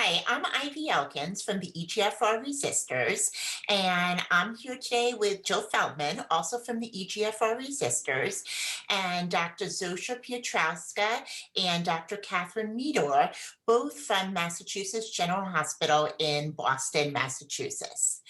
Hi, I'm Ivy Elkins from the EGFR Resistors, and I'm here today with Joe Feldman, also from the EGFR Resistors, and Dr. Zosha Piotrowska and Dr. Catherine Meador, both from Massachusetts General Hospital in Boston, Massachusetts.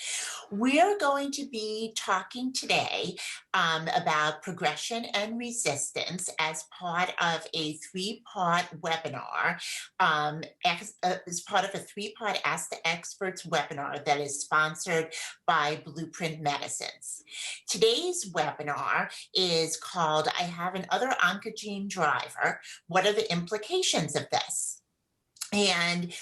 We're going to be talking today about progression and resistance as part of a three-part webinar as part of a three-part Ask the Experts webinar that is sponsored by Blueprint Medicines. Today's webinar is called I Have Another Oncogene Driver. What are the implications of this? And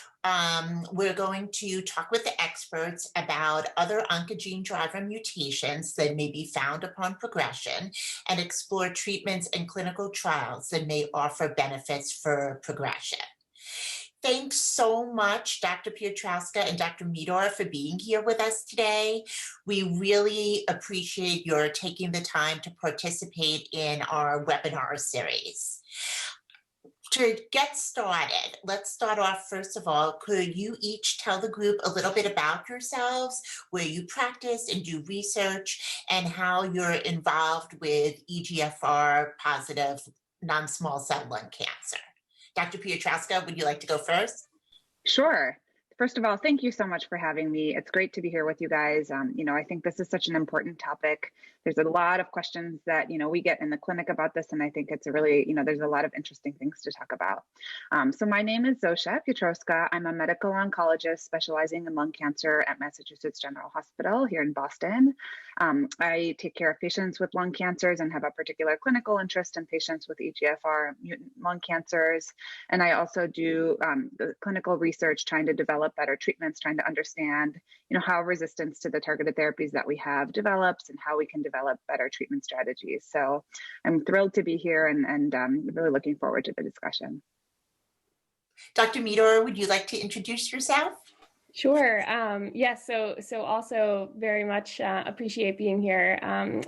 we're going to talk with the experts about other oncogene driver mutations that may be found upon progression and explore treatments and clinical trials that may offer benefits for progression. Thanks so much, Dr. Piotrowska and Dr. Meador, for being here with us today. We really appreciate your taking the time to participate in our webinar series. To get started, let's start off, first of all, could you each tell the group a little bit about yourselves, where you practice and do research, and how you're involved with EGFR positive non-small cell lung cancer? Dr. Piotrowska, would you like to go first? Sure. First of all, thank you so much for having me. It's great to be here with you guys. I think this is such an important topic. There's a lot of questions that, we get in the clinic about this, and I think it's a really, there's a lot of interesting things to talk about. So my name is Zosha Piotrowska. I'm a medical oncologist specializing in lung cancer at Massachusetts General Hospital here in Boston. I take care of patients with lung cancers and have a particular clinical interest in patients with EGFR mutant lung cancers. And I also do the clinical research trying to develop better treatments, trying to understand, how resistance to the targeted therapies that we have develops and how we can develop better treatment strategies. So I'm thrilled to be here and really looking forward to the discussion. Dr. Meador, would you like to introduce yourself? Sure. So also very much appreciate being here.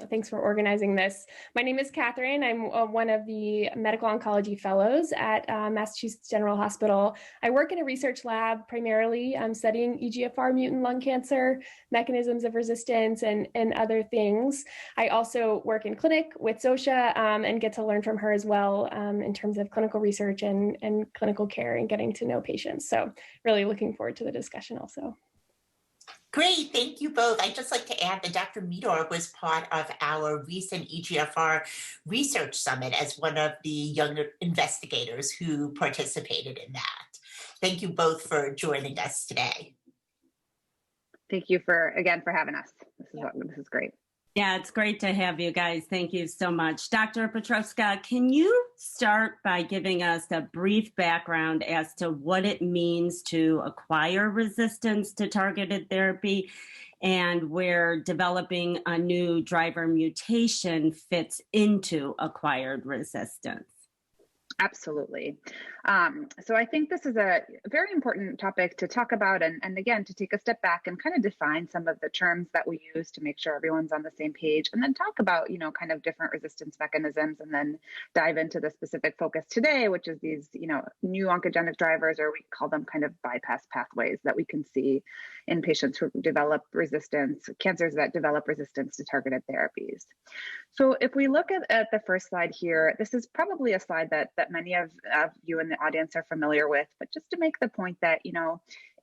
Thanks for organizing this. My name is Catherine. I'm one of the medical oncology fellows at Massachusetts General Hospital. I work in a research lab primarily studying EGFR mutant lung cancer, mechanisms of resistance, and other things. I also work in clinic with Zosha and get to learn from her as well in terms of clinical research and clinical care and getting to know patients. So really looking forward to the discussion also. Great, thank you both. I'd just like to add that Dr. Meador was part of our recent EGFR Research Summit as one of the younger investigators who participated in that. Thank you both for joining us today. Thank you again for having us. This is great. Yeah, it's great to have you guys. Thank you so much. Dr. Piotrowska, can you start by giving us a brief background as to what it means to acquire resistance to targeted therapy and where developing a new driver mutation fits into acquired resistance? Absolutely. So I think this is a very important topic to talk about and again, to take a step back and kind of define some of the terms that we use to make sure everyone's on the same page, and then talk about, kind of different resistance mechanisms, and then dive into the specific focus today, which is these, new oncogenic drivers, or we call them kind of bypass pathways that we can see in patients who develop resistance, cancers that develop resistance to targeted therapies. So if we look at the first slide here, this is probably a slide that many of you in the audience are familiar with, but just to make the point that,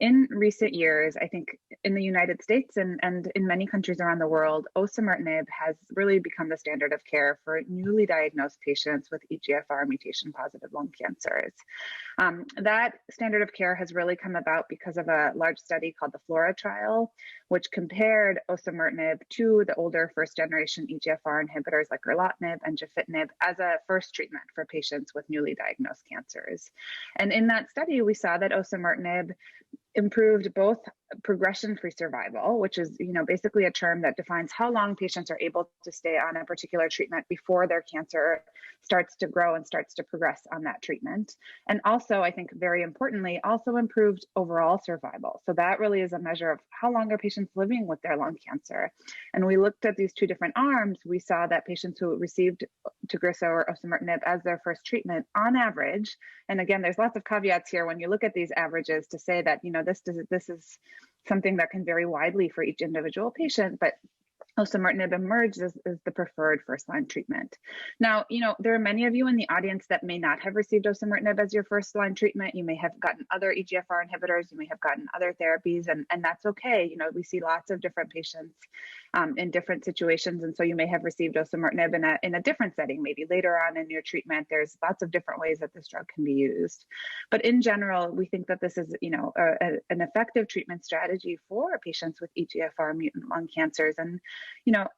in recent years, I think in the United States and in many countries around the world, osimertinib has really become the standard of care for newly diagnosed patients with EGFR mutation-positive lung cancers. That standard of care has really come about because of a large study called the FLORA trial, which compared osimertinib to the older first-generation EGFR inhibitors like erlotinib and gefitinib as a first treatment for patients with newly diagnosed cancers. And in that study, we saw that osimertinib improved both progression-free survival, which is, basically a term that defines how long patients are able to stay on a particular treatment before their cancer starts to grow and starts to progress on that treatment. And also, I think very importantly, also improved overall survival. So that really is a measure of how long are patients living with their lung cancer. And we looked at these two different arms. We saw that patients who received Tagrisso or osimertinib as their first treatment, on average, and again, there's lots of caveats here when you look at these averages to say that, this is something that can vary widely for each individual patient, but osimertinib emerged as the preferred first-line treatment. Now, there are many of you in the audience that may not have received osimertinib as your first-line treatment. You may have gotten other EGFR inhibitors, you may have gotten other therapies, and that's okay. We see lots of different patients in different situations, and so you may have received osimertinib in a different setting, maybe later on in your treatment. There's lots of different ways that this drug can be used. But in general, we think that this is, an effective treatment strategy for patients with EGFR mutant lung cancers. And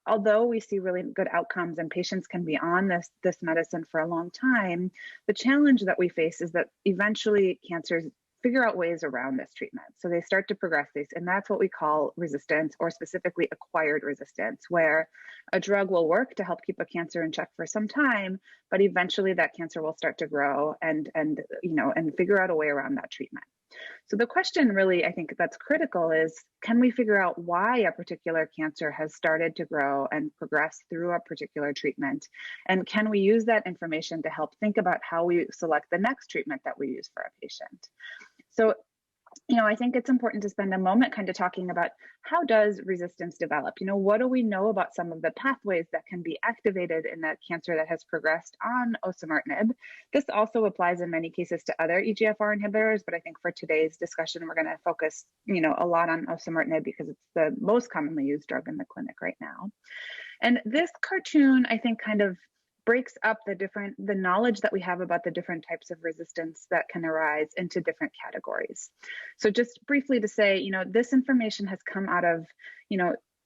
although we see really good outcomes and patients can be on this medicine for a long time, the challenge that we face is that eventually cancers figure out ways around this treatment. So they start to progress these, and that's what we call resistance, or specifically acquired resistance, where a drug will work to help keep a cancer in check for some time, but eventually that cancer will start to grow and figure out a way around that treatment. So the question really, I think that's critical is, can we figure out why a particular cancer has started to grow and progress through a particular treatment? And can we use that information to help think about how we select the next treatment that we use for a patient? So, I think it's important to spend a moment kind of talking about, how does resistance develop? What do we know about some of the pathways that can be activated in a cancer that has progressed on osimertinib? This also applies in many cases to other EGFR inhibitors, but I think for today's discussion, we're going to focus, a lot on osimertinib because it's the most commonly used drug in the clinic right now. And this cartoon, I think, kind of breaks up the knowledge that we have about the different types of resistance that can arise into different categories. So just briefly to say, this information has come out of,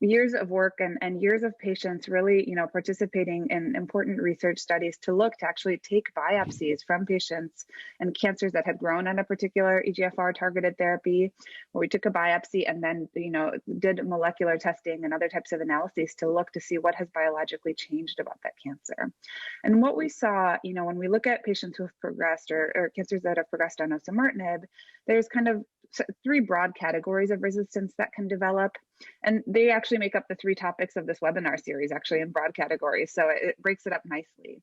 years of work and years of patients really, participating in important research studies to look to actually take biopsies from patients and cancers that had grown on a particular EGFR targeted therapy, where we took a biopsy and then, did molecular testing and other types of analyses to look to see what has biologically changed about that cancer. And what we saw, when we look at patients who have progressed or cancers that have progressed on osimertinib, there's kind of three broad categories of resistance that can develop. And they actually make up the three topics of this webinar series, actually, in broad categories. So it breaks it up nicely.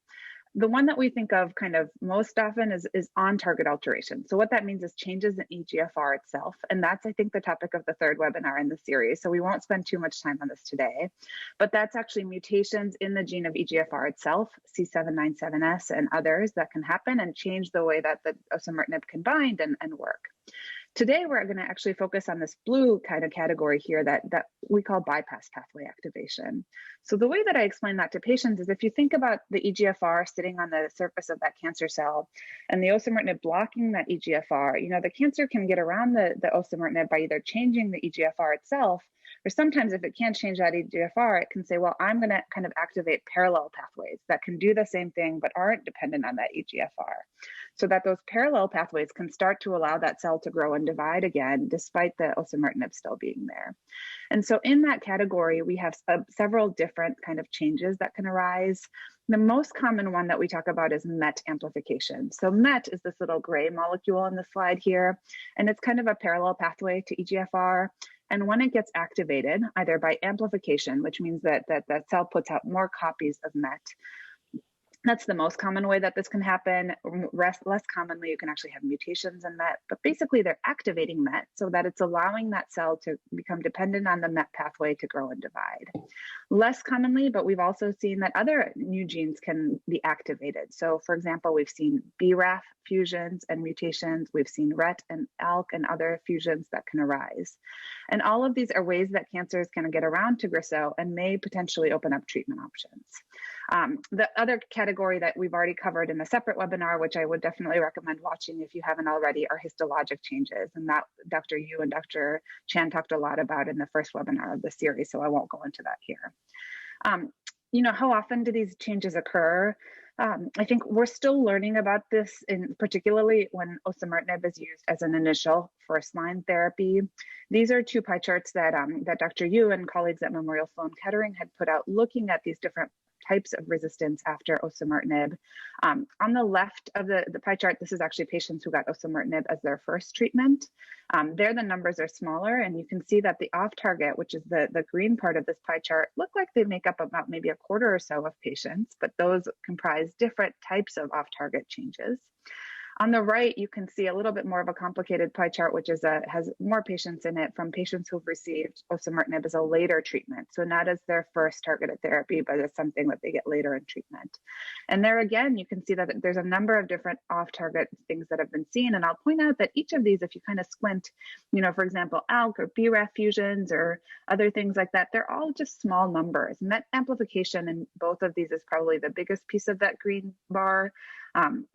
The one that we think of kind of most often is on-target alteration. So what that means is changes in EGFR itself. And that's, I think, the topic of the third webinar in the series. So we won't spend too much time on this today. But that's actually mutations in the gene of EGFR itself, C797S and others, that can happen and change the way that the osimertinib can bind and work. Today, we're going to actually focus on this blue kind of category here that we call bypass pathway activation. So the way that I explain that to patients is, if you think about the EGFR sitting on the surface of that cancer cell and the osimertinib blocking that EGFR, the cancer can get around the osimertinib by either changing the EGFR itself, or sometimes if it can't change that EGFR, it can say, well, I'm going to kind of activate parallel pathways that can do the same thing but aren't dependent on that EGFR. So that those parallel pathways can start to allow that cell to grow and divide again, despite the osimertinib still being there. And so in that category, we have several different kind of changes that can arise. The most common one that we talk about is MET amplification. So MET is this little gray molecule in the slide here, and it's kind of a parallel pathway to EGFR. And when it gets activated, either by amplification, which means that that cell puts out more copies of MET, that's the most common way that this can happen. Less commonly, you can actually have mutations in MET, but basically they're activating MET so that it's allowing that cell to become dependent on the MET pathway to grow and divide. Less commonly, but we've also seen that other new genes can be activated. So for example, we've seen BRAF fusions and mutations. We've seen RET and ALK and other fusions that can arise. And all of these are ways that cancers can get around Tagrisso and may potentially open up treatment options. The other category that we've already covered in a separate webinar, which I would definitely recommend watching if you haven't already, are histologic changes. And that Dr. Yu and Dr. Chan talked a lot about in the first webinar of the series, so I won't go into that here. How often do these changes occur? I think we're still learning about this, in particularly when osimertinib is used as an initial first-line therapy. These are two pie charts that that Dr. Yu and colleagues at Memorial Sloan Kettering had put out, looking at these different types of resistance after osimertinib. On the left of the pie chart, this is actually patients who got osimertinib as their first treatment. There, the numbers are smaller, and you can see that the off-target, which is the green part of this pie chart, look like they make up about maybe a quarter or so of patients, but those comprise different types of off-target changes. On the right, you can see a little bit more of a complicated pie chart, which is has more patients in it from patients who've received osimertinib as a later treatment. So not as their first targeted therapy, but as something that they get later in treatment. And there again, you can see that there's a number of different off-target things that have been seen. And I'll point out that each of these, if you kind of squint, for example, ALK or BRAF fusions or other things like that, they're all just small numbers. MET amplification in both of these is probably the biggest piece of that green bar.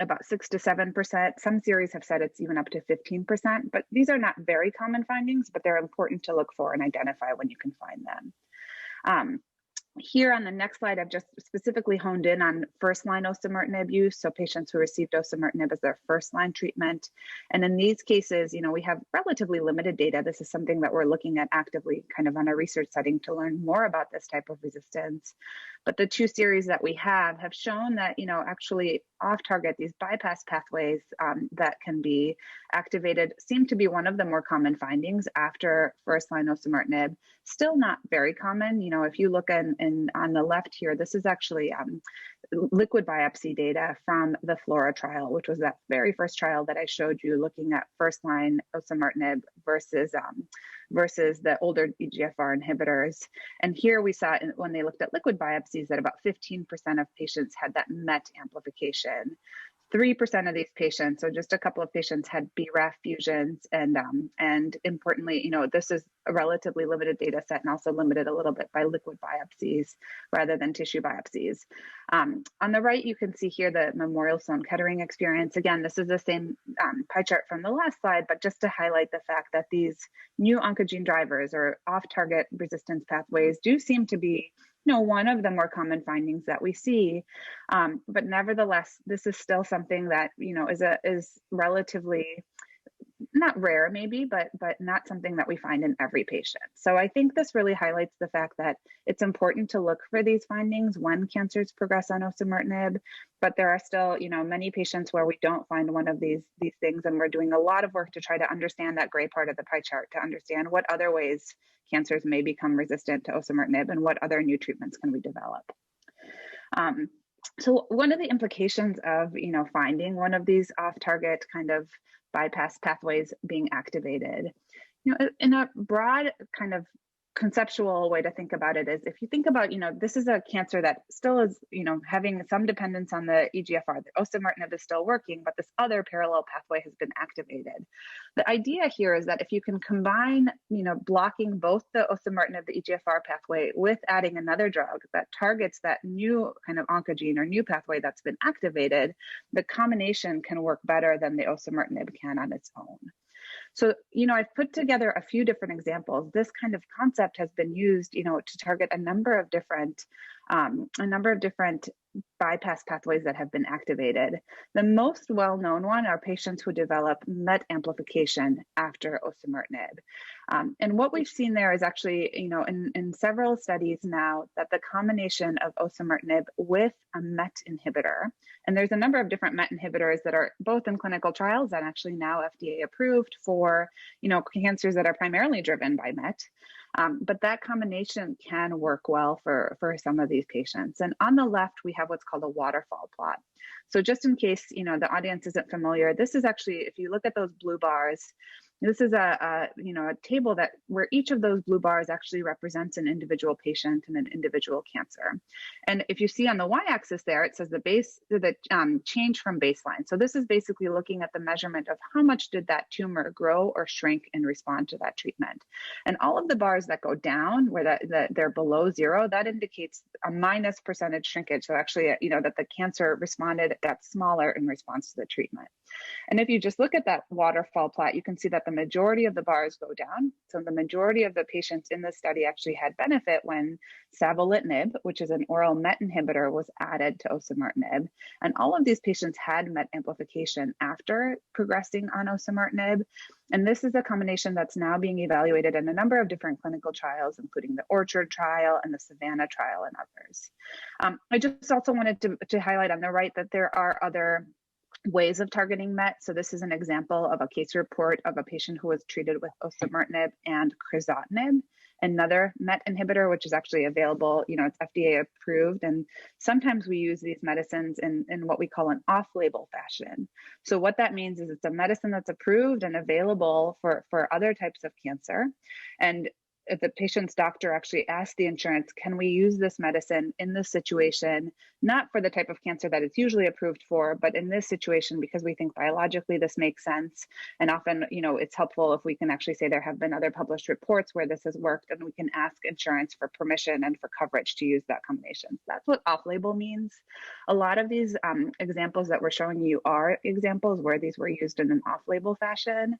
About 6 to 7%. Some series have said it's even up to 15%, but these are not very common findings, but they're important to look for and identify when you can find them. Here on the next slide, I've just specifically honed in on first-line osimertinib use, so patients who received osimertinib as their first-line treatment. And in these cases, we have relatively limited data. This is something that we're looking at actively kind of on a research setting to learn more about this type of resistance. But the two series that we have shown that, actually off-target, these bypass pathways that can be activated seem to be one of the more common findings after first-line osimertinib. Still not very common. If you look on the left here, this is actually liquid biopsy data from the FLORA trial, which was that very first trial that I showed you, looking at first-line osimertinib versus the older EGFR inhibitors. And here we saw, when they looked at liquid biopsies, that about 15% of patients had that MET amplification. 3% of these patients, so just a couple of patients, had BRAF fusions, and importantly, this is a relatively limited data set and also limited a little bit by liquid biopsies rather than tissue biopsies. On the right, you can see here the Memorial Sloan Kettering experience. Again, this is the same pie chart from the last slide, but just to highlight the fact that these new oncogene drivers or off-target resistance pathways do seem to be one of the more common findings that we see, but nevertheless, this is still something that is relatively not rare, maybe, but not something that we find in every patient. So I think this really highlights the fact that it's important to look for these findings when cancers progress on osimertinib, but there are still many patients where we don't find one of these things, and we're doing a lot of work to try to understand that gray part of the pie chart, to understand what other ways cancers may become resistant to osimertinib and what other new treatments can we develop. So one of the implications of finding one of these off-target kind of bypass pathways being activated, in a broad kind of conceptual way to think about it is, if you think about, this is a cancer that still is, having some dependence on the EGFR. The osimertinib is still working, but this other parallel pathway has been activated. The idea here is that if you can combine, blocking both the osimertinib, the EGFR pathway, with adding another drug that targets that new kind of oncogene or new pathway that's been activated, the combination can work better than the osimertinib can on its own. So, I've put together a few different examples. This kind of concept has been used, to target a number of different bypass pathways that have been activated. The most well-known one are patients who develop MET amplification after osimertinib. And what we've seen there is actually, in several studies now, that the combination of osimertinib with a MET inhibitor, and there's a number of different MET inhibitors that are both in clinical trials and actually now FDA approved for, cancers that are primarily driven by MET. But that combination can work well for some of these patients. And on the left, we have what's called a waterfall plot. So just in case, the audience isn't familiar, this is actually, if you look at those blue bars, this is a table where each of those blue bars actually represents an individual patient and an individual cancer. And if you see on the y-axis there, it says the change from baseline. So this is basically looking at the measurement of how much did that tumor grow or shrink in response to that treatment. And all of the bars that go down, where they're below zero, that indicates a minus percentage shrinkage. So actually, that the cancer got smaller in response to the treatment. And if you just look at that waterfall plot, you can see that the majority of the bars go down. So the majority of the patients in the study actually had benefit when savolitinib, which is an oral MET inhibitor, was added to osimertinib. And all of these patients had MET amplification after progressing on osimertinib. And this is a combination that's now being evaluated in a number of different clinical trials, including the Orchard trial and the Savannah trial and others. I just also wanted to highlight on the right that there are other ways of targeting MET. So this is an example of a case report of a patient who was treated with osimertinib and crizotinib, another MET inhibitor, which is actually available, it's FDA approved. And sometimes we use these medicines in what we call an off-label fashion. So what that means is it's a medicine that's approved and available for other types of cancer. And if the patient's doctor actually asks the insurance, can we use this medicine in this situation, not for the type of cancer that it's usually approved for, but in this situation, because we think biologically this makes sense. And often, it's helpful if we can actually say there have been other published reports where this has worked, and we can ask insurance for permission and for coverage to use that combination. That's what off-label means. A lot of these examples that we're showing you are examples where these were used in an off-label fashion.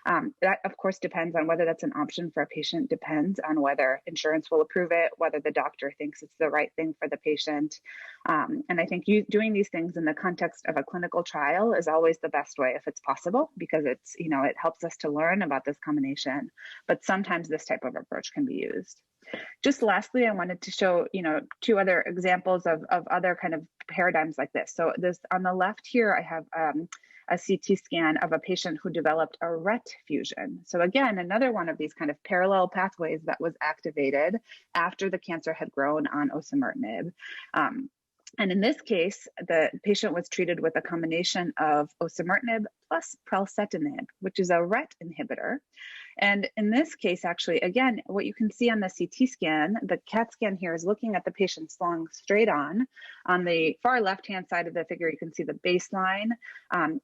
That, of course, depends on whether that's an option for a patient, depends on whether insurance will approve it, whether the doctor thinks it's the right thing for the patient. And I think doing these things in the context of a clinical trial is always the best way if it's possible, because it's, it helps us to learn about this combination. But sometimes this type of approach can be used. Just lastly, I wanted to show, two other examples of other kind of paradigms like this. So this on the left here, I have a CT scan of a patient who developed a RET fusion. So again, another one of these kind of parallel pathways that was activated after the cancer had grown on osimertinib. And in this case, the patient was treated with a combination of osimertinib plus pralsetinib, which is a RET inhibitor. And in this case, actually, again, what you can see on the CT scan, the CAT scan here is looking at the patient's lung straight on. On the far left-hand side of the figure, you can see the baseline.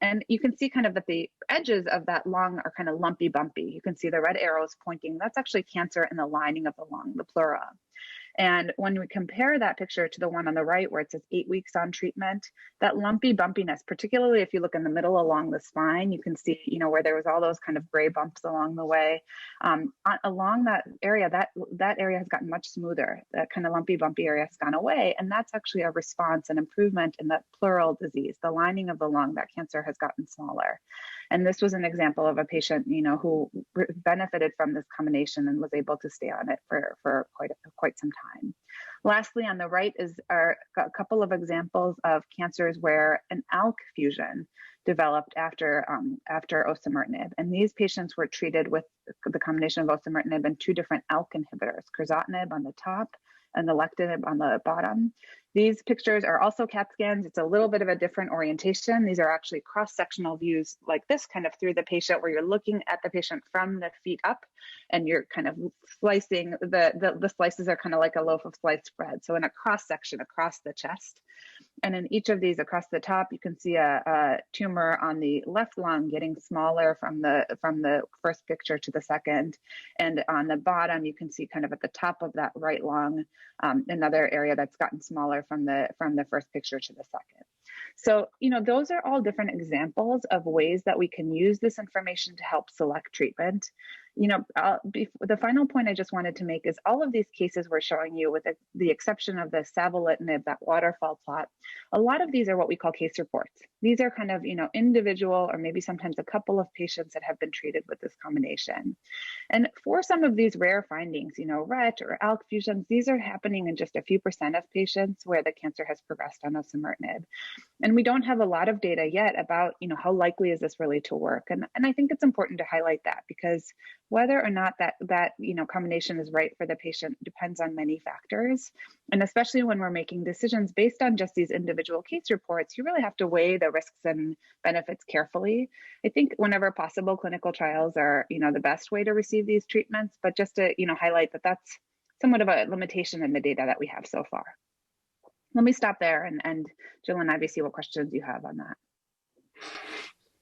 And you can see kind of that the edges of that lung are kind of lumpy, bumpy. You can see the red arrows pointing. That's actually cancer in the lining of the lung, the pleura. And when we compare that picture to the one on the right, where it says 8 weeks on treatment, that lumpy bumpiness, particularly if you look in the middle along the spine, you can see, where there was all those kind of gray bumps along the way. Along that area, that area has gotten much smoother. That kind of lumpy, bumpy area has gone away. And that's actually a response, an improvement in that pleural disease, the lining of the lung. That cancer has gotten smaller. And this was an example of a patient, who benefited from this combination and was able to stay on it for quite some time. Lastly, on the right are a couple of examples of cancers where an ALK fusion developed after osimertinib. And these patients were treated with the combination of osimertinib and two different ALK inhibitors, crizotinib on the top and alectinib on the bottom. These pictures are also CAT scans. It's a little bit of a different orientation. These are actually cross-sectional views like this, kind of through the patient, where you're looking at the patient from the feet up, and you're kind of slicing, the slices are kind of like a loaf of sliced bread. So in a cross-section across the chest. And in each of these across the top, you can see a tumor on the left lung getting smaller from the first picture to the second. And on the bottom, you can see kind of at the top of that right lung, another area that's gotten smaller from the first picture to the second. So, those are all different examples of ways that we can use this information to help select treatment. The final point I just wanted to make is all of these cases we're showing you, with the exception of the savolitinib, that waterfall plot, a lot of these are what we call case reports. These are kind of, individual or maybe sometimes a couple of patients that have been treated with this combination. And for some of these rare findings, RET or ALK fusions, these are happening in just a few % of patients where the cancer has progressed on osimertinib. And we don't have a lot of data yet about, how likely is this really to work? And I think it's important to highlight that, because whether or not that combination is right for the patient depends on many factors. And especially when we're making decisions based on just these individual case reports, you really have to weigh the risks and benefits carefully. I think whenever possible, clinical trials are, the best way to receive these treatments, but just to, highlight that that's somewhat of a limitation in the data that we have so far. Let me stop there, and Jill and Ivy, see what questions you have on that.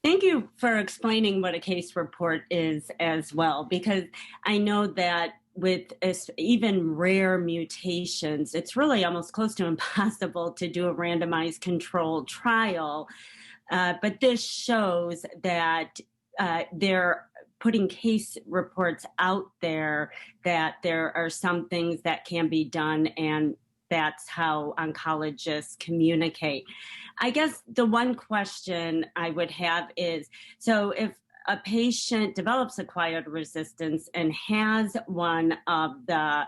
Thank you for explaining what a case report is as well, because I know that with even rare mutations, it's really almost close to impossible to do a randomized controlled trial. But this shows that they're putting case reports out there, that there are some things that can be done, and that's how oncologists communicate. I guess the one question I would have is, so if a patient develops acquired resistance and has one of the,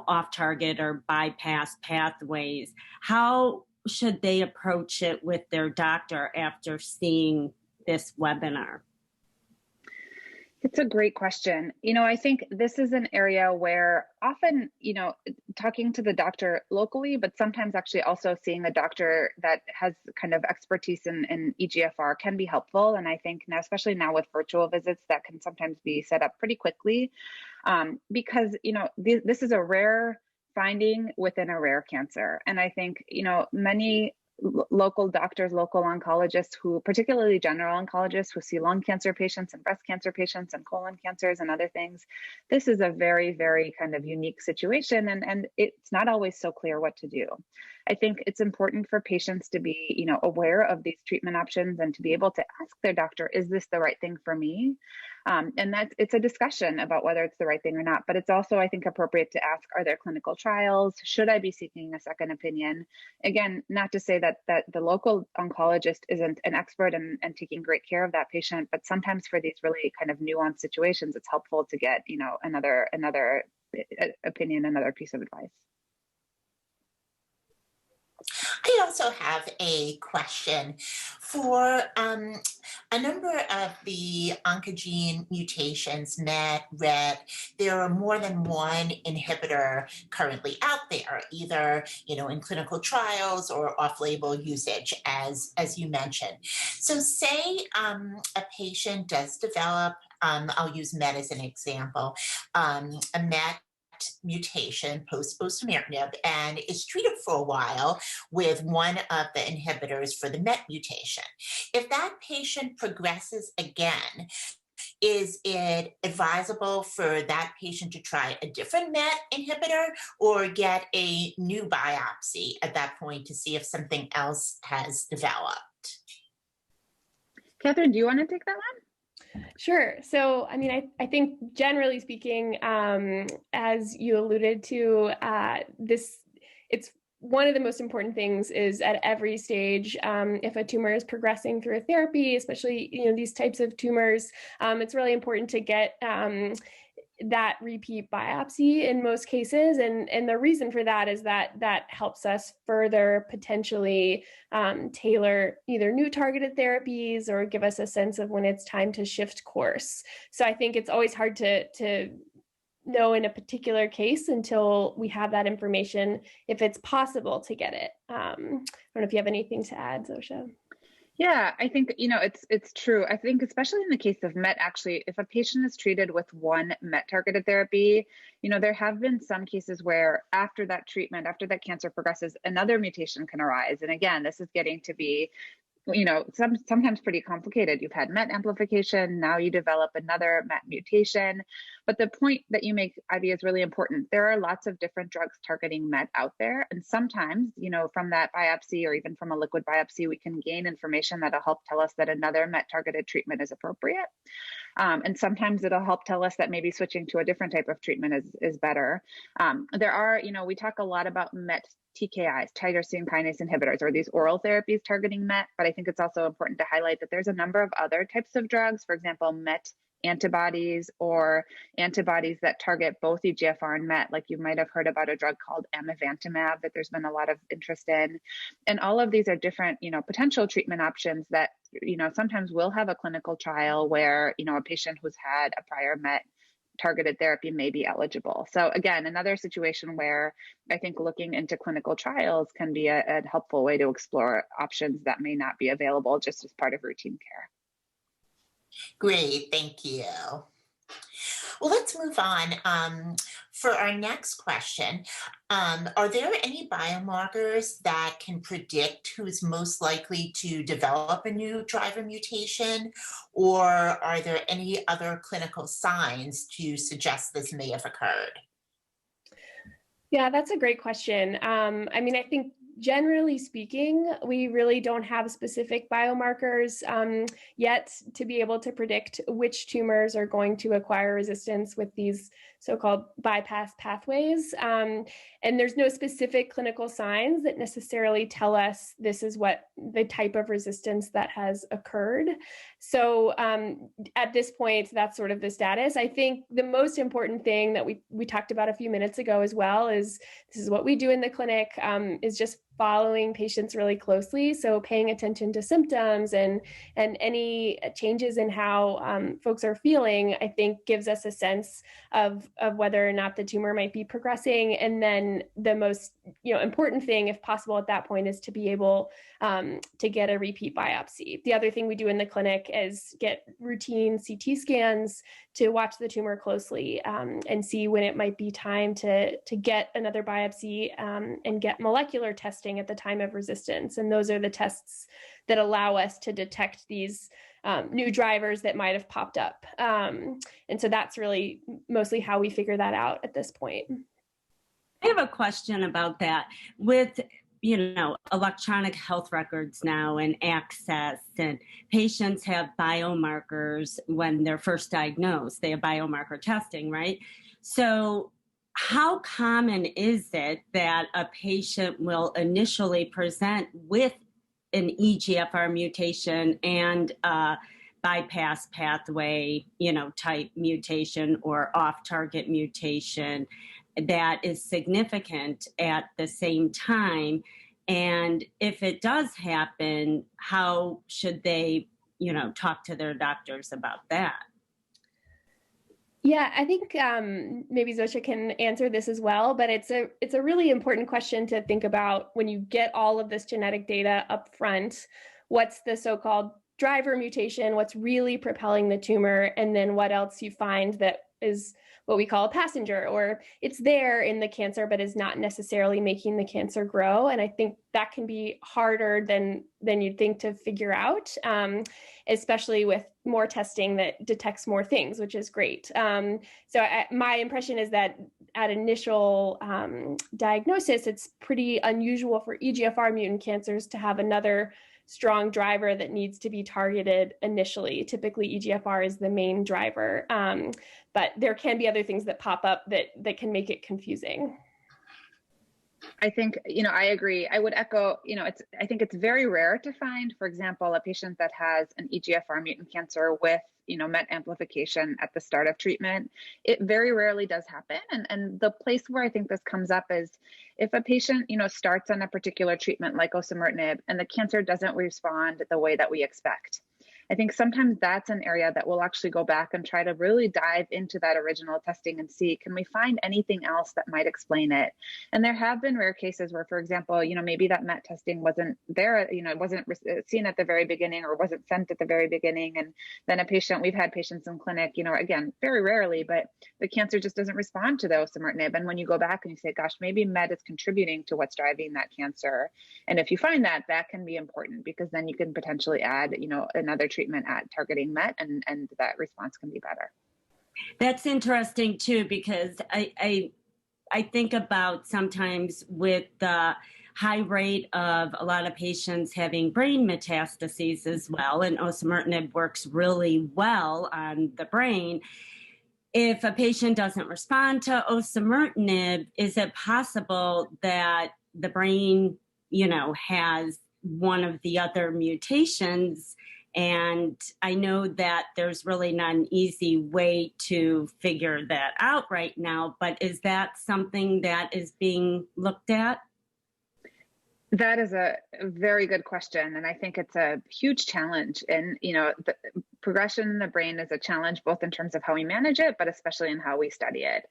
off-target or bypass pathways, how should they approach it with their doctor after seeing this webinar? It's a great question. I think this is an area where often, talking to the doctor locally, but sometimes actually also seeing a doctor that has kind of expertise in EGFR can be helpful. And I think now, especially now with virtual visits, that can sometimes be set up pretty quickly because, this is a rare finding within a rare cancer. And I think, many local doctors, local oncologists who, particularly general oncologists who see lung cancer patients and breast cancer patients and colon cancers and other things, this is a very, very kind of unique situation. And it's not always so clear what to do. I think it's important for patients to be, aware of these treatment options and to be able to ask their doctor, is this the right thing for me? And it's a discussion about whether it's the right thing or not. But it's also, I think, appropriate to ask, are there clinical trials? Should I be seeking a second opinion? Again, not to say that the local oncologist isn't an expert and taking great care of that patient, but sometimes for these really kind of nuanced situations, it's helpful to get, another opinion, another piece of advice. I also have a question for a number of the oncogene mutations, MET, RET. There are more than one inhibitor currently out there, either in clinical trials or off-label usage, as you mentioned. So, say a patient does develop, I'll use MET as an example, a MET mutation post-osimertinib and is treated for a while with one of the inhibitors for the MET mutation. If that patient progresses again, is it advisable for that patient to try a different MET inhibitor or get a new biopsy at that point to see if something else has developed? Catherine, do you want to take that one? Sure. So, I think generally speaking, as you alluded to, it's one of the most important things is at every stage, if a tumor is progressing through a therapy, especially, these types of tumors, it's really important to get that repeat biopsy in most cases. And the reason for that is that helps us further potentially tailor either new targeted therapies or give us a sense of when it's time to shift course. So I think it's always hard to know in a particular case until we have that information, if it's possible to get it. I don't know if you have anything to add, Zosha. Yeah, I think, it's true. I think especially in the case of MET, actually, if a patient is treated with one MET targeted therapy, there have been some cases where after that treatment, after that cancer progresses, another mutation can arise. And again, this is getting to be sometimes pretty complicated. You've had MET amplification, now you develop another MET mutation. But the point that you make, Ivy, is really important. There are lots of different drugs targeting MET out there. And sometimes, from that biopsy or even from a liquid biopsy, we can gain information that'll help tell us that another MET targeted treatment is appropriate. And sometimes it'll help tell us that maybe switching to a different type of treatment is better. There are, we talk a lot about MET TKIs, tyrosine kinase inhibitors, or these oral therapies targeting MET, but I think it's also important to highlight that there's a number of other types of drugs, for example, MET antibodies or antibodies that target both EGFR and MET. Like you might have heard about a drug called amivantamab that there's been a lot of interest in. And all of these are different, potential treatment options that, sometimes will have a clinical trial where, a patient who's had a prior MET targeted therapy may be eligible. So again, another situation where I think looking into clinical trials can be a helpful way to explore options that may not be available just as part of routine care. Great, thank you. Well, let's move on. For our next question, are there any biomarkers that can predict who is most likely to develop a new driver mutation, or are there any other clinical signs to suggest this may have occurred? Yeah, that's a great question. I think generally speaking, we really don't have specific biomarkers yet to be able to predict which tumors are going to acquire resistance with these so-called bypass pathways. And there's no specific clinical signs that necessarily tell us this is what the type of resistance that has occurred. So at this point, that's sort of the status. I think the most important thing that we talked about a few minutes ago as well is this is what we do in the clinic, is just following patients really closely. So paying attention to symptoms and any changes in how folks are feeling, I think gives us a sense of whether or not the tumor might be progressing. And then the most important thing, if possible at that point, is to be able to get a repeat biopsy. The other thing we do in the clinic is get routine CT scans to watch the tumor closely and see when it might be time to get another biopsy and get molecular testing at the time of resistance. And those are the tests that allow us to detect these new drivers that might have popped up. And so that's really mostly how we figure that out at this point. I have a question about that. With electronic health records now and access, and patients have biomarkers when they're first diagnosed. They have biomarker testing, right? So how common is it that a patient will initially present with an EGFR mutation and bypass pathway, type mutation or off-target mutation that is significant at the same time? And if it does happen, how should they, talk to their doctors about that? Yeah, I think maybe Zosha can answer this as well, but it's a really important question to think about when you get all of this genetic data up front. What's the so-called driver mutation? What's really propelling the tumor? And then what else you find that is what we call a passenger, or it's there in the cancer, but is not necessarily making the cancer grow. And I think that can be harder than you'd think to figure out, especially with more testing that detects more things, which is great. My impression is that at initial diagnosis, it's pretty unusual for EGFR mutant cancers to have another strong driver that needs to be targeted initially. Typically, EGFR is the main driver, but there can be other things that pop up that can make it confusing. I think, I agree. I would echo, I think it's very rare to find, for example, a patient that has an EGFR mutant cancer with, MET amplification at the start of treatment. It very rarely does happen. And the place where I think this comes up is if a patient, starts on a particular treatment like osimertinib and the cancer doesn't respond the way that we expect. I think sometimes that's an area that we'll actually go back and try to really dive into that original testing and see, can we find anything else that might explain it? And there have been rare cases where, for example, maybe that MET testing wasn't there, it wasn't seen at the very beginning or wasn't sent at the very beginning. And then we've had patients in clinic, again, very rarely, but the cancer just doesn't respond to the osimertinib. And when you go back and you say, gosh, maybe MET is contributing to what's driving that cancer. And if you find that, that can be important because then you can potentially add, another treatment at targeting MET and that response can be better. That's interesting too, because I think about sometimes with the high rate of a lot of patients having brain metastases as well, and osimertinib works really well on the brain. If a patient doesn't respond to osimertinib, is it possible that the brain, has one of the other mutations? And I know that there's really not an easy way to figure that out right now, but is that something that is being looked at? That is a very good question. And I think it's a huge challenge. And, the progression in the brain is a challenge, both in terms of how we manage it, but especially in how we study it.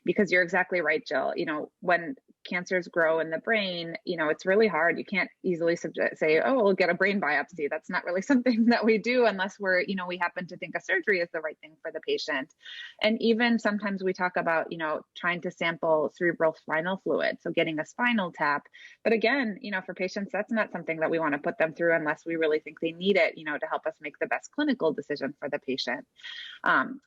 Because you're exactly right, Jill. When cancers grow in the brain, it's really hard. You can't easily say, oh, we'll get a brain biopsy. That's not really something that we do unless we happen to think a surgery is the right thing for the patient. And even sometimes we talk about, trying to sample cerebral spinal fluid. So getting a spinal tap. But again, for patients, that's not something that we want to put them through unless we really think they need it, to help us make the best clinical decision for the patient.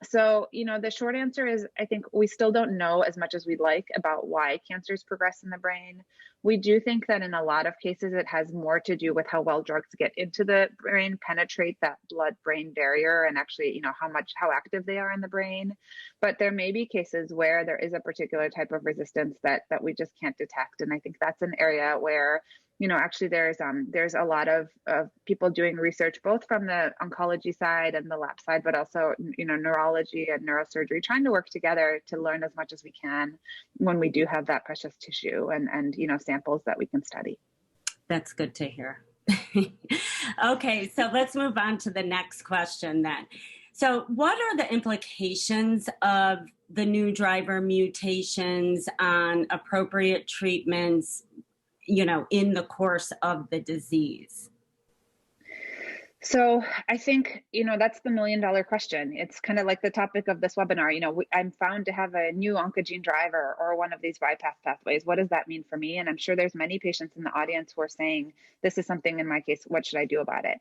So, the short answer is, I think we still don't know as much as we'd like about why cancers progress in the brain. We do think that in a lot of cases, it has more to do with how well drugs get into the brain, penetrate that blood-brain barrier, and actually, how active they are in the brain. But there may be cases where there is a particular type of resistance that we just can't detect. And I think that's an area where actually there's a lot of people doing research, both from the oncology side and the lab side, but also, neurology and neurosurgery, trying to work together to learn as much as we can when we do have that precious tissue and samples that we can study. That's good to hear. Okay, so let's move on to the next question then. So what are the implications of the new driver mutations on appropriate treatments, in the course of the disease? So I think, that's the $1 million question. It's kind of like the topic of this webinar. I'm found to have a new oncogene driver or one of these bypass pathways. What does that mean for me? And I'm sure there's many patients in the audience who are saying, this is something in my case, what should I do about it?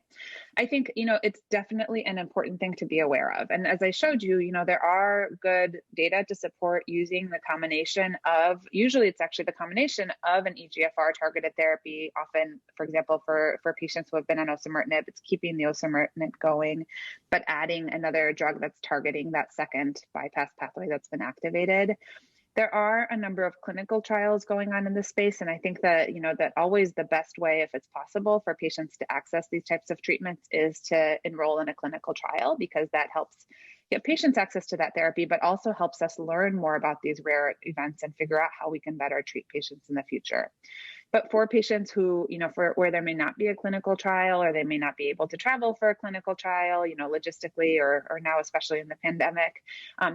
I think, it's definitely an important thing to be aware of. And as I showed you, there are good data to support using the combination of, usually it's actually the combination of an EGFR targeted therapy. Often, for example, for patients who have been on osimertinib, it's keeping the osimertinib going, but adding another drug that's targeting that second bypass pathway that's been activated. There are a number of clinical trials going on in this space, and I think that that always the best way, if it's possible, for patients to access these types of treatments is to enroll in a clinical trial, because that helps get patients access to that therapy, but also helps us learn more about these rare events and figure out how we can better treat patients in the future. But for patients who, where there may not be a clinical trial, or they may not be able to travel for a clinical trial, logistically, or now especially in the pandemic,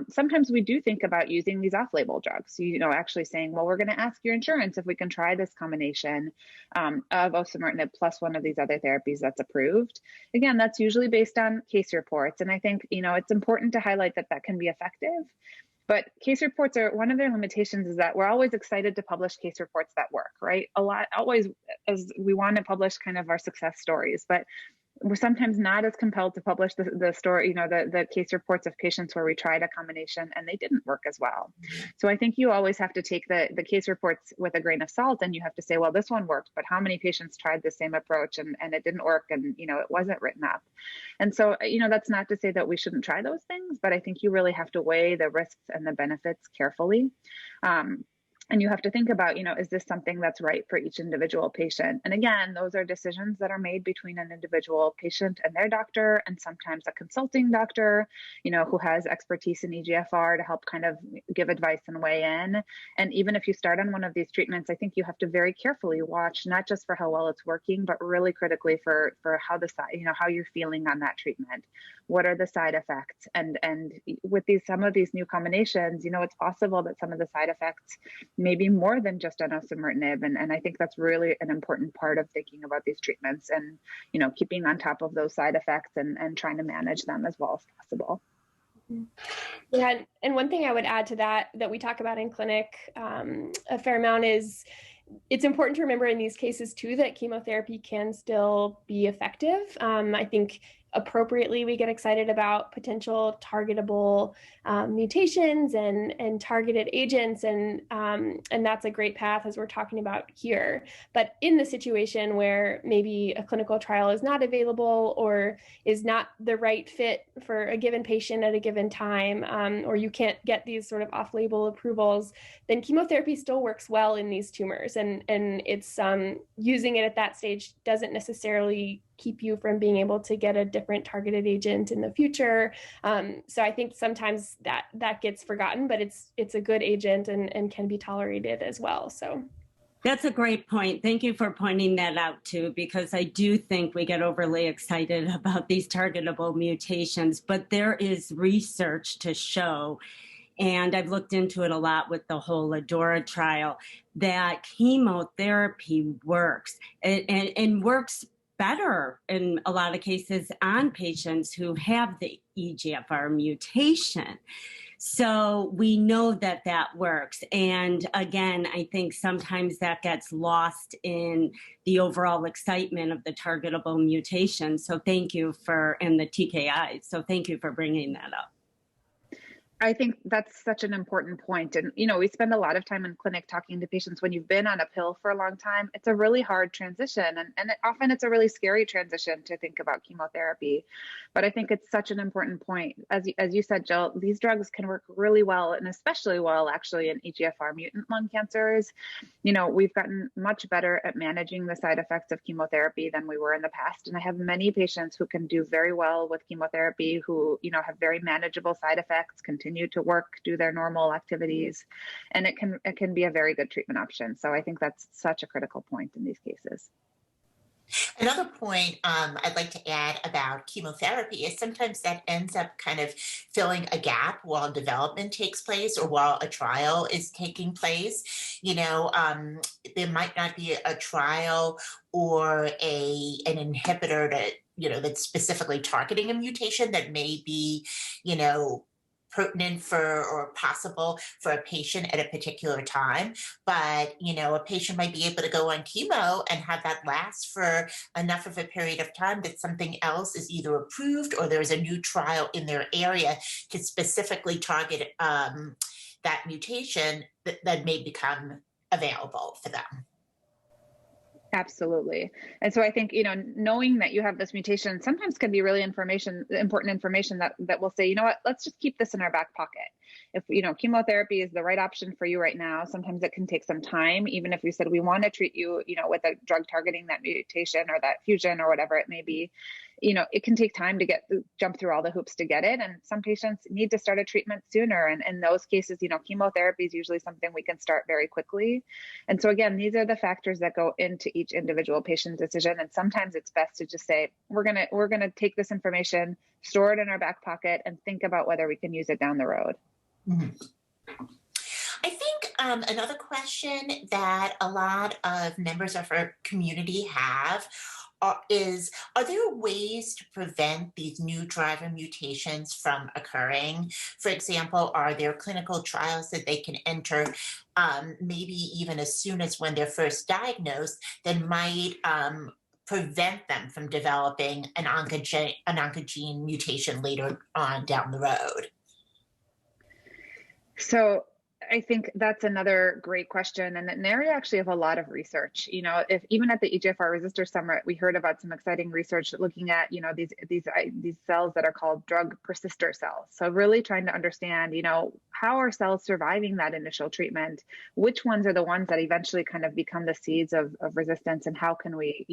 sometimes we do think about using these off-label drugs. Actually saying, well, we're going to ask your insurance if we can try this combination of osimertinib plus one of these other therapies that's approved. Again, that's usually based on case reports, and I think it's important to highlight that can be effective. But case reports are, one of their limitations is that we're always excited to publish case reports that work, right? Always, as we want to publish kind of our success stories, but we're sometimes not as compelled to publish the story, the case reports of patients where we tried a combination and they didn't work as well. So I think you always have to take the case reports with a grain of salt, and you have to say, well, this one worked, but how many patients tried the same approach and it didn't work, and it wasn't written up. And so that's not to say that we shouldn't try those things, but I think you really have to weigh the risks and the benefits carefully. And you have to think about, is this something that's right for each individual patient? And again, those are decisions that are made between an individual patient and their doctor, and sometimes a consulting doctor, who has expertise in EGFR to help kind of give advice and weigh in. And even if you start on one of these treatments, I think you have to very carefully watch, not just for how well it's working, but really critically for how how you're feeling on that treatment. What are the side effects? And with some of these new combinations, it's possible that some of the side effects maybe more than just on osimertinib. And I think that's really an important part of thinking about these treatments and, keeping on top of those side effects and trying to manage them as well as possible. Yeah, and one thing I would add to that we talk about in clinic a fair amount is it's important to remember in these cases too that chemotherapy can still be effective. I think appropriately we get excited about potential targetable mutations and targeted agents, and that's a great path as we're talking about here. But in the situation where maybe a clinical trial is not available or is not the right fit for a given patient at a given time, or you can't get these sort of off-label approvals, then chemotherapy still works well in these tumors, and it's using it at that stage doesn't necessarily keep you from being able to get a different targeted agent in the future. So I think sometimes that gets forgotten, but it's a good agent and can be tolerated as well. So that's a great point. Thank you for pointing that out too, because I do think we get overly excited about these targetable mutations, but there is research to show, and I've looked into it a lot with the whole ADORA trial, that chemotherapy works and works better in a lot of cases on patients who have the EGFR mutation. So we know that works. And again, I think sometimes that gets lost in the overall excitement of the targetable mutation. So thank you and the TKIs. So thank you for bringing that up. I think that's such an important point. And, we spend a lot of time in clinic talking to patients when you've been on a pill for a long time. It's a really hard transition. And often it's a really scary transition to think about chemotherapy. But I think it's such an important point. As you said, Jill, these drugs can work really well, and especially well, actually, in EGFR mutant lung cancers. We've gotten much better at managing the side effects of chemotherapy than we were in the past. And I have many patients who can do very well with chemotherapy, who, have very manageable side effects, continue to work, do their normal activities, and it can be a very good treatment option. So I think that's such a critical point in these cases. Another point I'd like to add about chemotherapy is sometimes that ends up kind of filling a gap while development takes place or while a trial is taking place. There might not be a trial or an inhibitor that's specifically targeting a mutation that may be, pertinent for or possible for a patient at a particular time. But, a patient might be able to go on chemo and have that last for enough of a period of time that something else is either approved or there's a new trial in their area to specifically target that mutation that may become available for them. Absolutely. And so I think, knowing that you have this mutation sometimes can be really important information that will say, let's just keep this in our back pocket. If, chemotherapy is the right option for you right now, sometimes it can take some time, even if we said we want to treat you, with a drug targeting that mutation or that fusion or whatever it may be. It can take time to jump through all the hoops to get it. And some patients need to start a treatment sooner. And in those cases, chemotherapy is usually something we can start very quickly. And so again, these are the factors that go into each individual patient decision. And sometimes it's best to just say, we're going to take this information, store it in our back pocket, and think about whether we can use it down the road. Mm-hmm. I think another question that a lot of members of our community have are there ways to prevent these new driver mutations from occurring? For example, are there clinical trials that they can enter, maybe even as soon as when they're first diagnosed, that might prevent them from developing an oncogene mutation later on down the road? So I think that's another great question, and an area actually of a lot of research. If even at the EGFR Resistor Summit, we heard about some exciting research looking at these cells that are called drug persister cells. So really trying to understand how are cells surviving that initial treatment? Which ones are the ones that eventually kind of become the seeds of resistance, and how can we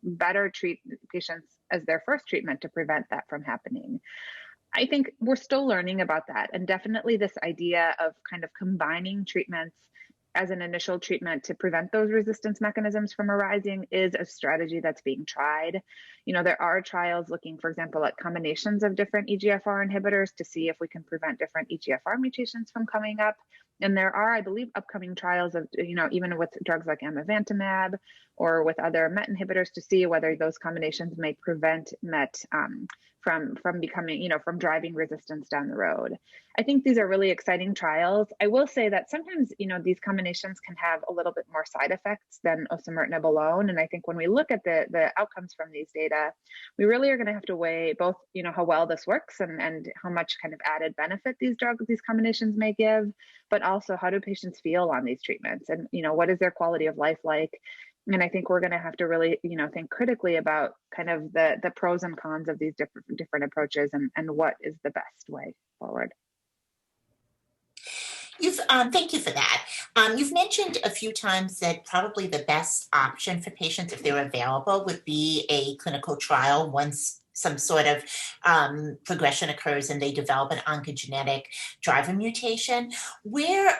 better treat patients as their first treatment to prevent that from happening? I think we're still learning about that. And definitely this idea of kind of combining treatments as an initial treatment to prevent those resistance mechanisms from arising is a strategy that's being tried. There are trials looking, for example, at combinations of different EGFR inhibitors to see if we can prevent different EGFR mutations from coming up. And there are, I believe, upcoming trials of, even with drugs like amivantamab or with other MET inhibitors to see whether those combinations may prevent MET from becoming, from driving resistance down the road. I think these are really exciting trials. I will say that sometimes, these combinations can have a little bit more side effects than osimertinib alone. And I think when we look at the outcomes from these data, we really are going to have to weigh both, how well this works and how much kind of added benefit these combinations may give, but also how do patients feel on these treatments, and, what is their quality of life like? And I think we're going to have to really, think critically about kind of the pros and cons of these different approaches and what is the best way forward. Thank you for that. You've mentioned a few times that probably the best option for patients, if they're available, would be a clinical trial once some sort of progression occurs and they develop an oncogenic driver mutation.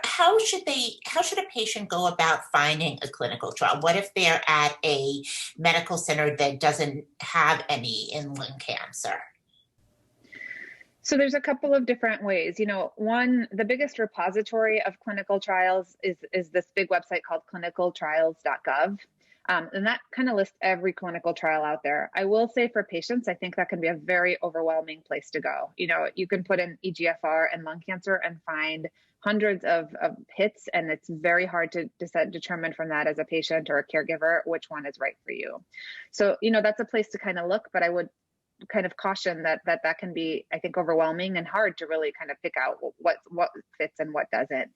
How should a patient go about finding a clinical trial? What if they're at a medical center that doesn't have any in lung cancer? So there's a couple of different ways. One, the biggest repository of clinical trials is this big website called clinicaltrials.gov. And that kind of lists every clinical trial out there. I will say for patients, I think that can be a very overwhelming place to go. You can put in EGFR and lung cancer and find hundreds of hits, and it's very hard to determine from that as a patient or a caregiver which one is right for you. So, that's a place to kind of look, but I would kind of caution that can be, I think, overwhelming and hard to really kind of pick out what fits and what doesn't.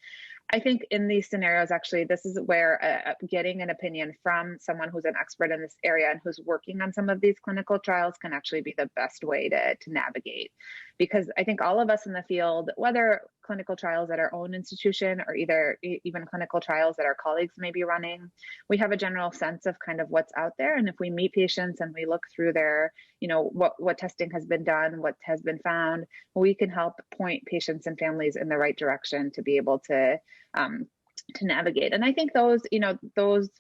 I think in these scenarios, actually, this is where getting an opinion from someone who's an expert in this area and who's working on some of these clinical trials can actually be the best way to navigate. Because I think all of us in the field, whether clinical trials at our own institution or even clinical trials that our colleagues may be running, we have a general sense of kind of what's out there. And if we meet patients and we look through their, what testing has been done, what has been found, we can help point patients and families in the right direction to be able to navigate. And I think those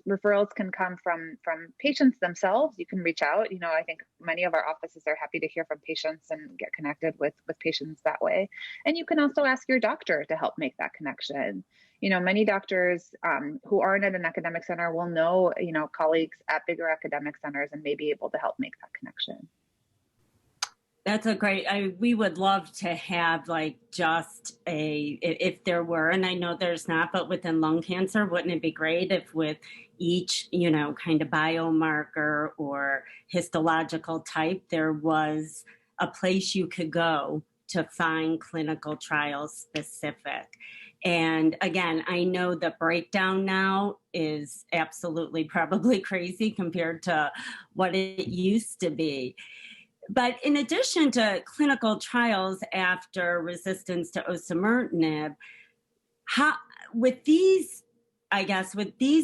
referrals can come from patients themselves. You can reach out. I think many of our offices are happy to hear from patients and get connected with patients that way. And you can also ask your doctor to help make that connection. Many doctors who aren't at an academic center will know, colleagues at bigger academic centers and may be able to help make that connection. That's a great, we would love to have if there were, and I know there's not, but within lung cancer, wouldn't it be great if with each, kind of biomarker or histological type, there was a place you could go to find clinical trials specific. And again, I know the breakdown now is absolutely probably crazy compared to what it used to be. But in addition to clinical trials after resistance to osimertinib, with these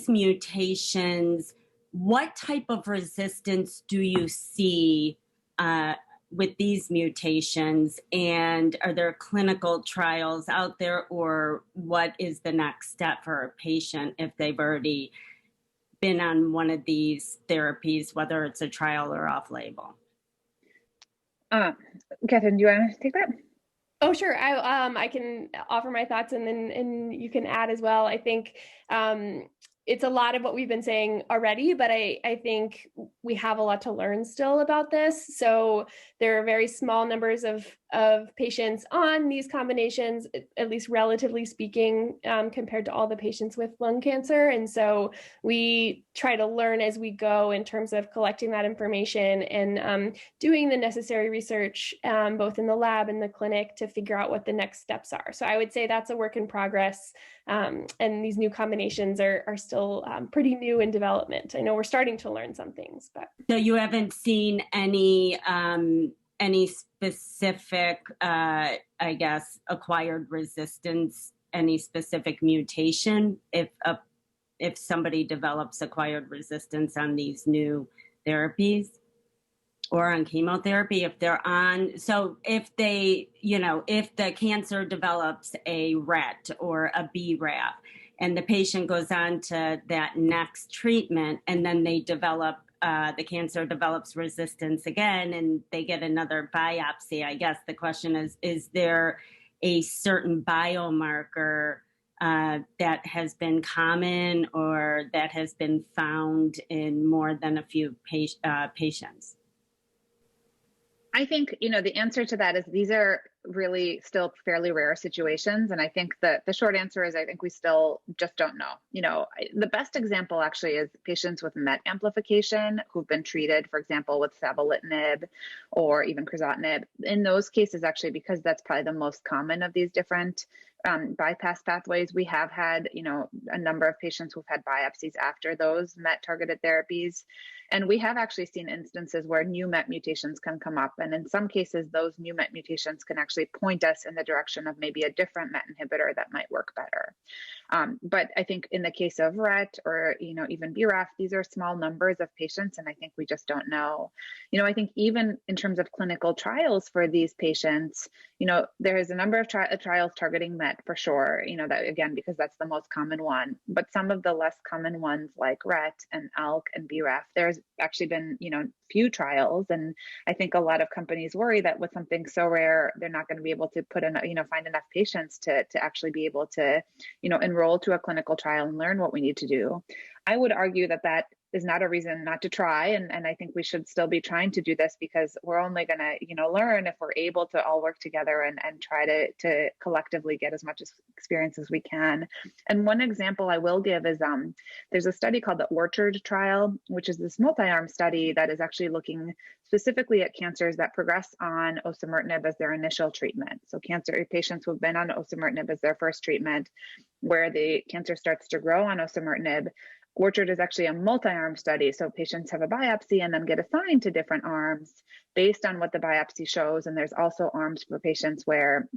mutations, what type of resistance do you see with these mutations? And are there clinical trials out there, or what is the next step for a patient if they've already been on one of these therapies, whether it's a trial or off-label? Catherine, do you want to take that? Oh, sure. I can offer my thoughts and you can add as well. I think it's a lot of what we've been saying already, but I think we have a lot to learn still about this. So there are very small numbers of patients on these combinations, at least relatively speaking, compared to all the patients with lung cancer. And so we try to learn as we go in terms of collecting that information and doing the necessary research, both in the lab and the clinic, to figure out what the next steps are. So I would say that's a work in progress. And these new combinations are still pretty new in development. I know we're starting to learn some things, but. So you haven't seen any specific, acquired resistance, any specific mutation if somebody develops acquired resistance on these new therapies or on chemotherapy, if they're on, so if they, if the cancer develops a RET or a BRAF and the patient goes on to that next treatment and then they develop the cancer develops resistance again and they get another biopsy, I guess the question is there a certain biomarker that has been common or that has been found in more than a few patients? I think, the answer to that is these are really still fairly rare situations. And I think that the short answer is I think we still just don't know. The best example actually is patients with MET amplification who've been treated, for example, with savolitinib or even crizotinib. In those cases, actually, because that's probably the most common of these different bypass pathways, we have had, a number of patients who've had biopsies after those MET targeted therapies. And we have actually seen instances where new MET mutations can come up. And in some cases, those new MET mutations can actually point us in the direction of maybe a different MET inhibitor that might work better. But I think in the case of RET or, even BRAF, these are small numbers of patients. And I think we just don't know. I think even in terms of clinical trials for these patients, there is a number of trials targeting MET for sure, that again, because that's the most common one. But some of the less common ones like RET and ALK and BRAF, there's actually been, few trials. And I think a lot of companies worry that with something so rare, they're not going to be able to find enough patients to actually be able to, enroll to a clinical trial and learn what we need to do. I would argue that is not a reason not to try. And I think we should still be trying to do this, because we're only going to, learn if we're able to all work together and try to collectively get as much experience as we can. And one example I will give is there's a study called the Orchard trial, which is this multi-arm study that is actually looking specifically at cancers that progress on osimertinib as their initial treatment. So cancer patients who have been on osimertinib as their first treatment, where the cancer starts to grow on osimertinib. Orchard is actually a multi-arm study. So patients have a biopsy and then get assigned to different arms based on what the biopsy shows. And there's also arms for patients where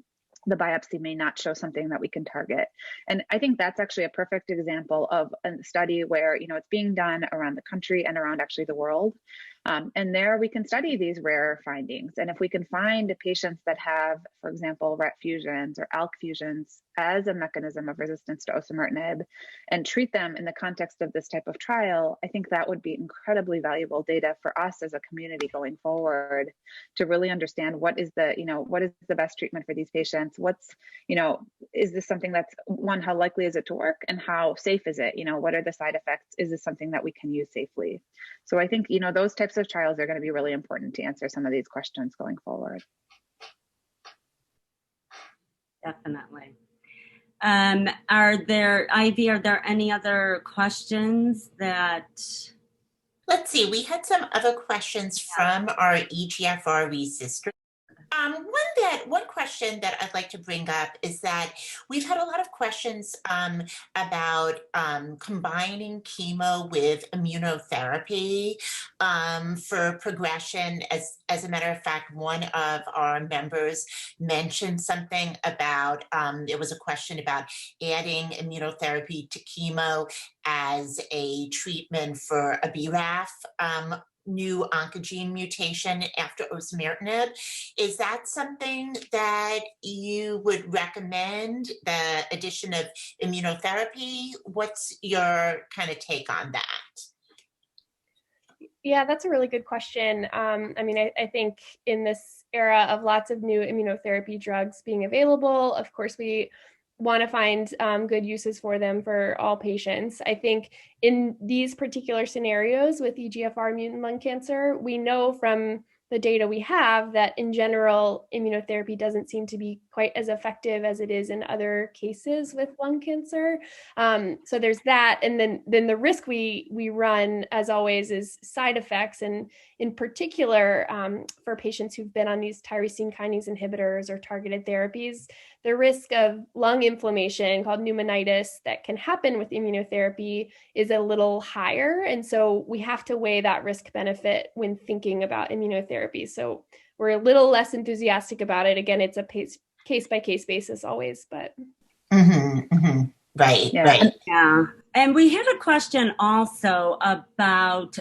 the biopsy may not show something that we can target. And I think that's actually a perfect example of a study where, it's being done around the country and around actually the world. And there we can study these rare findings. And if we can find patients that have, for example, RET fusions or ALK fusions as a mechanism of resistance to osimertinib and treat them in the context of this type of trial, I think that would be incredibly valuable data for us as a community going forward to really understand what is the best treatment for these patients. Is this something that's, one, how likely is it to work, and how safe is it? What are the side effects? Is this something that we can use safely? So I think, those types of trials are going to be really important to answer some of these questions going forward. Definitely. Ivy, are there any other questions that? Let's see, we had some other questions from our EGFR resistors. One question that I'd like to bring up is that we've had a lot of questions about combining chemo with immunotherapy for progression. As a matter of fact, one of our members mentioned something about, there was a question about adding immunotherapy to chemo as a treatment for a BRAF new oncogene mutation after osimertinib. Is that something that you would recommend, the addition of immunotherapy? What's your kind of take on that? Yeah, that's a really good question. I think in this era of lots of new immunotherapy drugs being available, of course, we want to find good uses for them for all patients. I think in these particular scenarios with EGFR mutant lung cancer, we know from the data we have that in general, immunotherapy doesn't seem to be quite as effective as it is in other cases with lung cancer. So there's that. And then the risk we run, as always, is side effects. And in particular, for patients who've been on these tyrosine kinase inhibitors or targeted therapies, the risk of lung inflammation called pneumonitis that can happen with immunotherapy is a little higher. And so we have to weigh that risk benefit when thinking about immunotherapy. So we're a little less enthusiastic about it. Again, it's a case by case basis always, but. Right, yeah. right. Yeah. And we had a question also about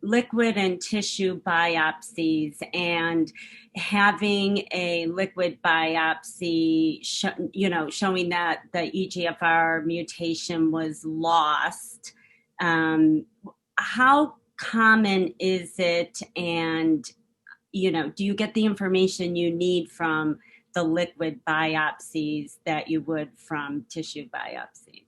liquid and tissue biopsies and having a liquid biopsy, showing that the EGFR mutation was lost. How common is it? And, do you get the information you need from the liquid biopsies that you would from tissue biopsy?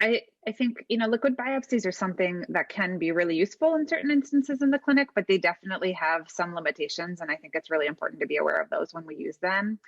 I think, liquid biopsies are something that can be really useful in certain instances in the clinic, but they definitely have some limitations. And I think it's really important to be aware of those when we use them.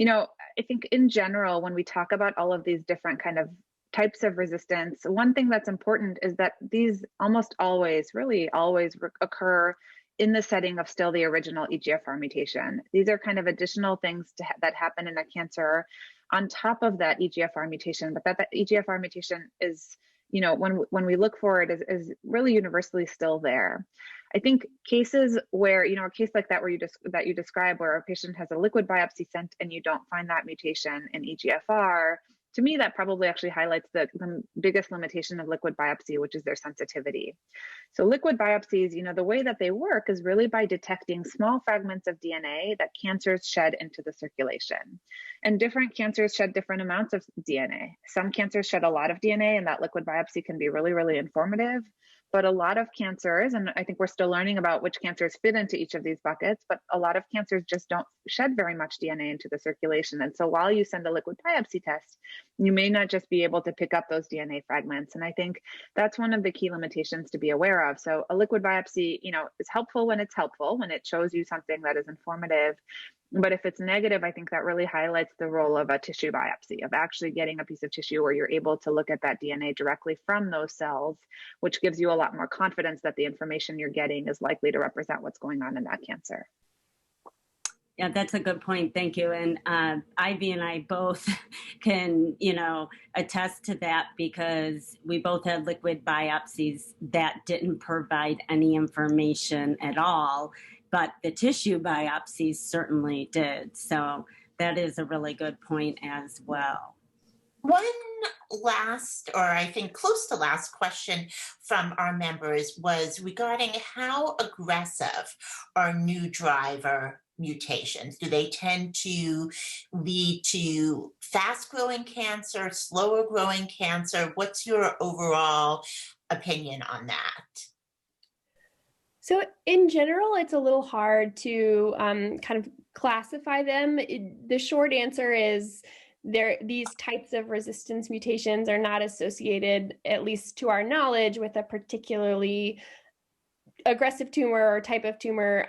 I think in general, when we talk about all of these different kind of types of resistance, one thing that's important is that these almost always, really always occur in the setting of still the original EGFR mutation. These are kind of additional things that happen in a cancer on top of that EGFR mutation, but that EGFR mutation is, when we look for it, is really universally still there. I think cases where, a case like that where you describe where a patient has a liquid biopsy sent and you don't find that mutation in EGFR, to me, that probably actually highlights the biggest limitation of liquid biopsy, which is their sensitivity. So liquid biopsies, the way that they work is really by detecting small fragments of DNA that cancers shed into the circulation. And different cancers shed different amounts of DNA. Some cancers shed a lot of DNA, and that liquid biopsy can be really, really informative. But a lot of cancers, and I think we're still learning about which cancers fit into each of these buckets, but a lot of cancers just don't shed very much DNA into the circulation. And so while you send a liquid biopsy test, you may not just be able to pick up those DNA fragments. And I think that's one of the key limitations to be aware of. So a liquid biopsy, is helpful when it's helpful, when it shows you something that is informative. But if it's negative, I think that really highlights the role of a tissue biopsy, of actually getting a piece of tissue where you're able to look at that DNA directly from those cells, which gives you a lot more confidence that the information you're getting is likely to represent what's going on in that cancer. Yeah, that's a good point. Thank you. And Ivy and I both can, attest to that, because we both had liquid biopsies that didn't provide any information at all, but the tissue biopsies certainly did. So that is a really good point as well. One last, or I think close to last question from our members was regarding how aggressive are new driver mutations. Do they tend to lead to fast-growing cancer, slower-growing cancer? What's your overall opinion on that? So in general, it's a little hard to kind of classify them. The short answer is these types of resistance mutations are not associated, at least to our knowledge, with a particularly aggressive tumor or type of tumor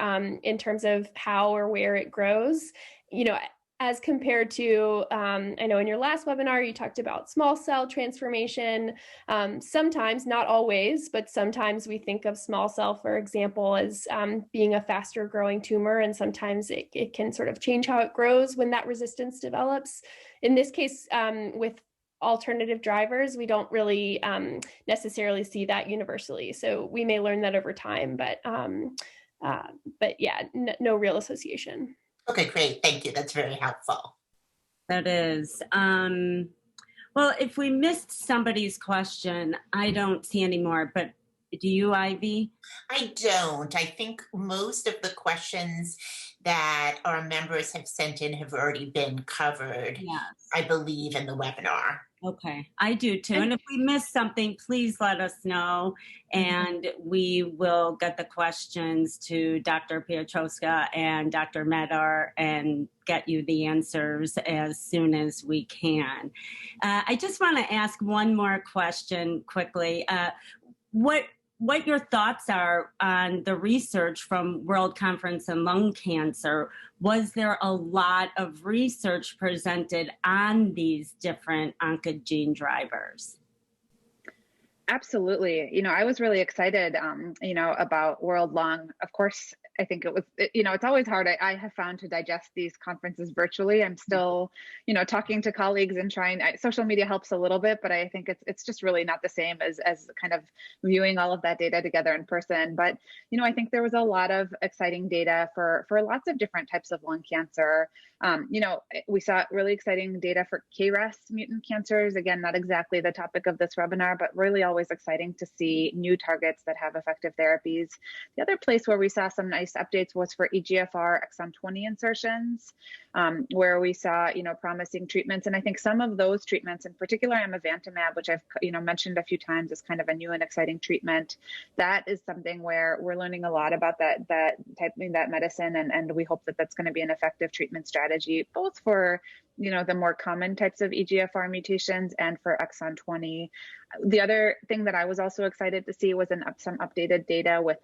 in terms of how or where it grows. As compared to, I know in your last webinar, you talked about small cell transformation. Sometimes, not always, but sometimes we think of small cell, for example, as being a faster growing tumor, and sometimes it can sort of change how it grows when that resistance develops. In this case, with alternative drivers, we don't really necessarily see that universally. So we may learn that over time, but yeah, no real association. Okay, great. Thank you. That's very helpful. That is. Well, if we missed somebody's question, I don't see any more, but do you, Ivy? I don't. I think most of the questions that our members have sent in have already been covered, Yes. I believe, in the webinar. Okay, I do too. And if we missed something, please let us know, and we will get the questions to Dr. Piotrowska and Dr. Medar and get you the answers as soon as we can. I just want to ask one more question quickly. What your thoughts are on the research from World Conference on Lung Cancer. Was there a lot of research presented on these different oncogene drivers? Absolutely. I was really excited, about World Lung. Of course, I think it was, it's always hard. I have found to digest these conferences virtually. I'm still, talking to colleagues and social media helps a little bit, but I think it's just really not the same as kind of viewing all of that data together in person. But, I think there was a lot of exciting data for lots of different types of lung cancer. We saw really exciting data for KRAS mutant cancers. Again, not exactly the topic of this webinar, but really always exciting to see new targets that have effective therapies. The other place where we saw some nice updates was for EGFR exon 20 insertions, where we saw, promising treatments. And I think some of those treatments, in particular amivantamab, which I've, mentioned a few times as kind of a new and exciting treatment, that is something where we're learning a lot about that medicine, and we hope that that's going to be an effective treatment strategy, both for the more common types of EGFR mutations and for exon 20. The other thing that I was also excited to see was some updated data with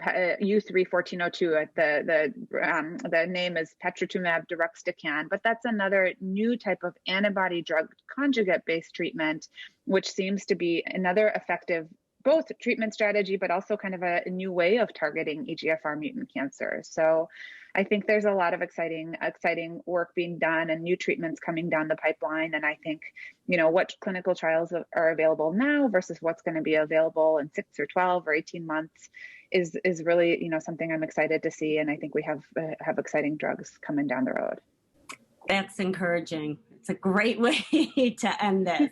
U3-1402. The name is patritumab deruxtecan, but that's another new type of antibody drug conjugate based treatment, which seems to be another effective both treatment strategy, but also kind of a new way of targeting EGFR mutant cancer. So I think there's a lot of exciting work being done and new treatments coming down the pipeline. And I think, what clinical trials are available now versus what's going to be available in 6 or 12 or 18 months is really, something I'm excited to see. And I think we have exciting drugs coming down the road. That's encouraging. It's a great way to end this.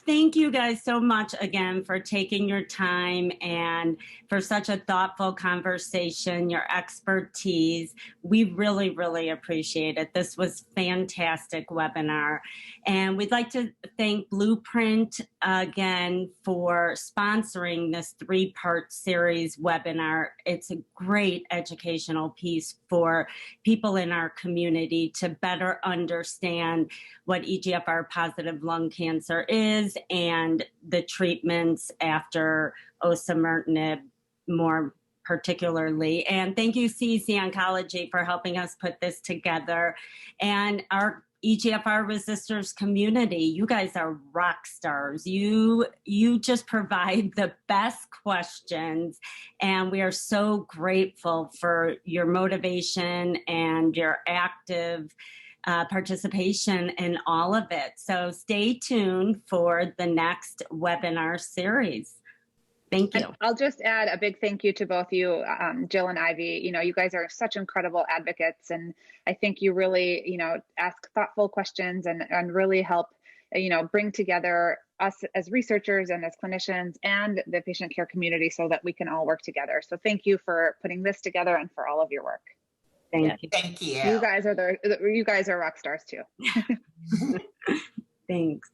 Thank you guys so much again for taking your time and for such a thoughtful conversation, your expertise. We really, really appreciate it. This was fantastic webinar. And we'd like to thank Blueprint again for sponsoring this 3-part series webinar. It's a great educational piece for people in our community to better understand what EGFR positive lung cancer is and the treatments after osimertinib more particularly. And thank you, CEC Oncology, for helping us put this together. And our EGFR resistors community, you guys are rock stars. You just provide the best questions, and we are so grateful for your motivation and your active participation in all of it. So stay tuned for the next webinar series. Thank you. And I'll just add a big thank you to both you, Jill and Ivy. You guys are such incredible advocates, and I think you really, ask thoughtful questions and really help, bring together us as researchers and as clinicians and the patient care community so that we can all work together. So thank you for putting this together and for all of your work. Thank you. Thank you. You guys are rock stars too. Thanks.